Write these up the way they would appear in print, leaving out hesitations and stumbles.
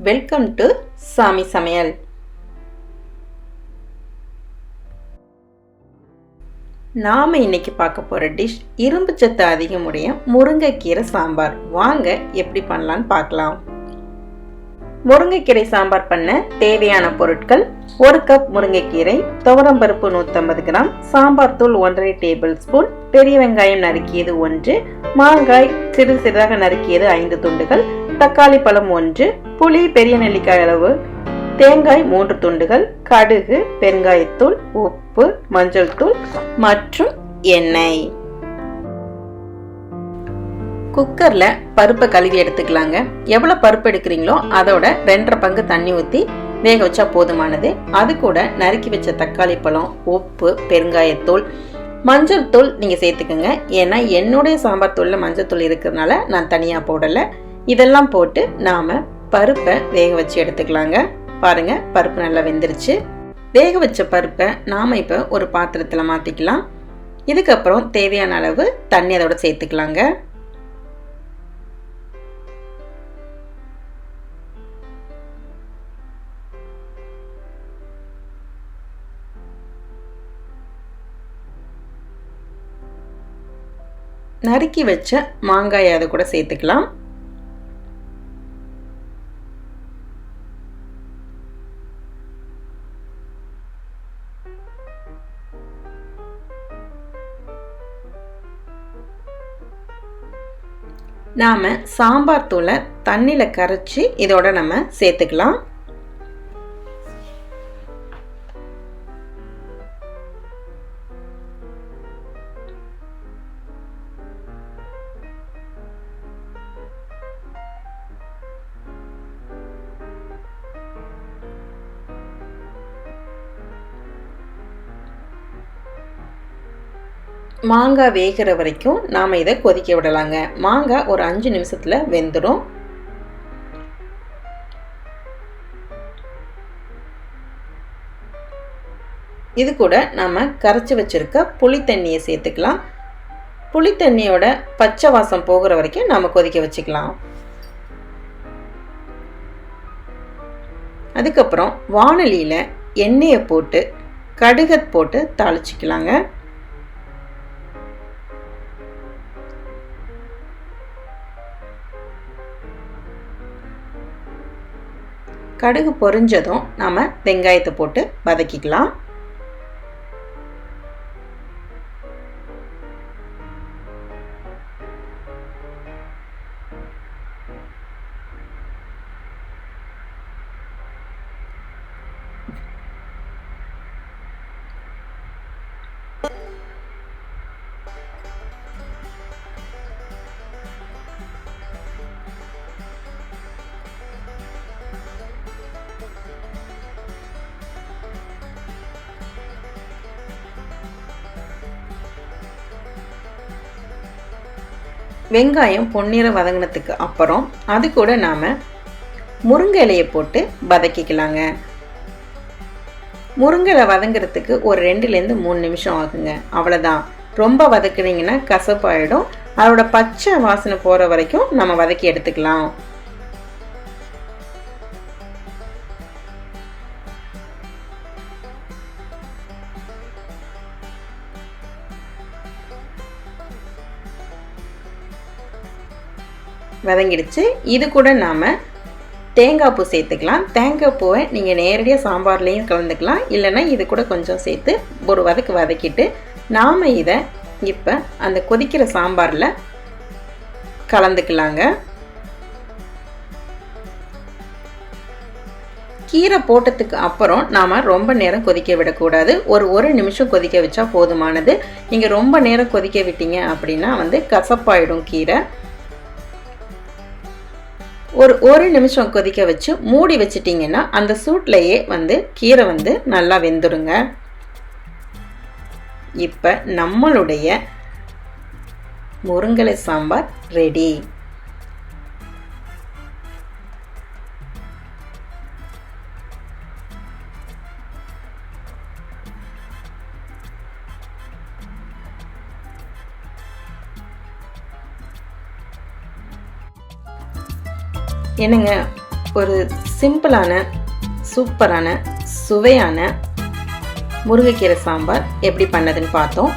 Welcome to சாமி சமையல். நாம இன்னைக்கு பார்க்க போற டிஷ் இரும்பு சத்து அதிகமுடைய முருங்கைக்கீரை சாம்பார். வாங்க எப்படி பண்ணலான்னு பார்க்கலாம். முருங்கைக்கீரை சாம்பார் பண்ண தேவையான பொருட்கள்: 1 கப் முருங்கைக்கீரை, துவரம்பருப்பு 150 கிராம், சாம்பார் தூள் 1½ டேபிள் ஸ்பூன், பெரிய வெங்காயம் நறுக்கியது 1, மாங்காய் சிறிது சிறிதாக நறுக்கியது 5 துண்டுகள், தக்காளி பழம் 1, புளி பெரிய நெல்லிக்காய் அளவு, தேங்காய் 3 துண்டுகள், கடுகு, பெருங்காயத்தூள், உப்பு, மஞ்சள் தூள் மற்றும் எண்ணெய். குக்கர்ல பருப்பை கழுவி எடுத்துக்கலாங்க. எவ்வளவு பருப்பு எடுக்கிறீங்களோ அதோட 2½ பங்கு தண்ணி ஊற்றி வேக வச்சா போதுமானது. அது கூட நறுக்கி வச்ச தக்காளி பழம், உப்பு, பெருங்காயத்தூள், மஞ்சள் தூள் நீங்க சேர்த்துக்கோங்க. ஏன்னா என்னுடைய சாம்பார் தூள்ல மஞ்சள் தூள் இருக்கிறதுனால நான் தனியா போடல. இதெல்லாம் போட்டு நாம பருப்பை வேக வச்சு எடுத்துக்கலாங்க. பாருங்க, பருப்பு நல்லா வெந்துருச்சு. வேக வச்ச பருப்பை நாம இப்ப ஒரு பாத்திரத்துல மாத்திக்கலாம். இதுக்கப்புறம் தேவையான அளவு தண்ணி அதோட சேர்த்துக்கலாங்க. நறுக்கி வச்ச மாங்காயை அதை கூட சேர்த்துக்கலாம். நாம சாம்பார் தூளை தண்ணியில கரைச்சி இதோட நம்ம சேர்த்துக்கலாம். மாங்காய் வேகிற வரைக்கும் நாம இதை கொதிக்க விடலாங்க. மாங்காய் ஒரு 5 நிமிஷத்துல வெந்துடும். இது கூட நாம கரைச்சி வச்சிருக்க புளி தண்ணியை சேர்த்துக்கலாம். புளி தண்ணியோட பச்சை வாசம் போகிற வரைக்கும் நாம கொதிக்க வச்சுக்கலாம். அதுக்கப்புறம் வாணலியில எண்ணெயை போட்டு கடுகு போட்டு தாளிச்சுக்கலாங்க. கடுகு பொரிஞ்சதும் நாம வெங்காயத்தை போட்டு வதக்கிக்கலாம். வெங்காயம் பொன்னிறம் வதங்கினதுக்கு அப்புறம் அது கூட நாம முருங்கை இலையை போட்டு வதக்கிக்கலாங்க. முருங்கை இலை வதங்குறதுக்கு ஒரு 2லேருந்து 3 நிமிஷம் ஆகுங்க. அவ்வளோதான். ரொம்ப வதக்குனீங்கன்னா கசப்பாயிடும். அதோட பச்சை வாசனை போற வரைக்கும் நம்ம வதக்கி எடுத்துக்கலாம். வதங்கிடுச்சு. இது கூட நாம தேங்காய் பூ சேர்த்துக்கலாம். தேங்காய் பூவை நீங்கள் நேரடியாக சாம்பார்லேயும் கலந்துக்கலாம். இல்லைன்னா இது கூட கொஞ்சம் சேர்த்து ஒரு வதக்கிட்டு நாம் இதை இப்போ அந்த கொதிக்கிற சாம்பாரில் கலந்துக்கலாங்க. கீரை போட்டதுக்கு அப்புறம் நாம் ரொம்ப நேரம் கொதிக்க விடக்கூடாது. ஒரு நிமிஷம் கொதிக்க வச்சா போதுமானது. நீங்கள் ரொம்ப நேரம் கொதிக்க விட்டீங்க அப்படின்னா கசப்பாயிடும் கீரை. ஒரு நிமிஷம் கொதிக்க வச்சு மூடி வச்சிட்டிங்கன்னா அந்த சூட்லயே கீரை நல்லா வெந்துடுங்க. இப்ப நம்மளுடைய முருங்கை சாம்பார் ரெடி. என்னங்க ஒரு சிம்பிளான சூப்பரான சுவையான முருங்கைக்கீரை சாம்பார் எப்படி பண்ணதுன்னு பார்த்தோம்.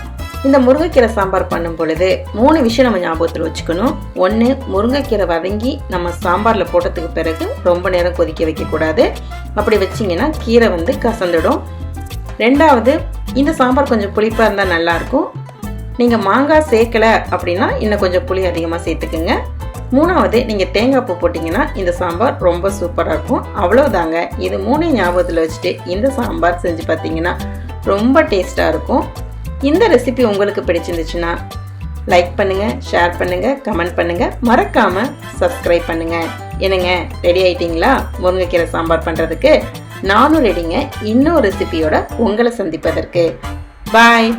இந்த முருங்கைக்கீரை சாம்பார் பண்ணும் பொழுது 3 விஷயம் நம்ம ஞாபகத்தில் வச்சுக்கணும். 1, முருங்கைக்கீரை வதங்கி நம்ம சாம்பாரில் போட்டதுக்கு பிறகு ரொம்ப நேரம் கொதிக்க வைக்கக்கூடாது. அப்படி வச்சிங்கன்னா கீரை கசந்துடும். 2வது, இந்த சாம்பார் கொஞ்சம் புளிப்பாக இருந்தால் நல்லாயிருக்கும். நீங்கள் மாங்காய் சேர்க்கலை அப்படின்னா இன்னும் கொஞ்சம் புளி அதிகமாக சேர்த்துக்குங்க. 3வது, நீங்கள் தேங்காய் பூ போட்டிங்கன்னா இந்த சாம்பார் ரொம்ப சூப்பராக இருக்கும். அவ்வளோதாங்க. இது 3 ஞாபகத்தில் வச்சுட்டு இந்த சாம்பார் செஞ்சு பார்த்தீங்கன்னா ரொம்ப டேஸ்ட்டாக இருக்கும். இந்த ரெசிபி உங்களுக்கு பிடிச்சிருந்துச்சுன்னா லைக் பண்ணுங்கள், ஷேர் பண்ணுங்கள், கமெண்ட் பண்ணுங்கள், மறக்காமல் சப்ஸ்கிரைப் பண்ணுங்கள். என்னங்க, ரெடி ஆயிட்டீங்களா முருங்கைக்கீரை சாம்பார் பண்ணுறதுக்கு? நானும் ரெடிங்க இன்னொரு ரெசிபியோட உங்களை சந்திப்பதற்கு. பாய்.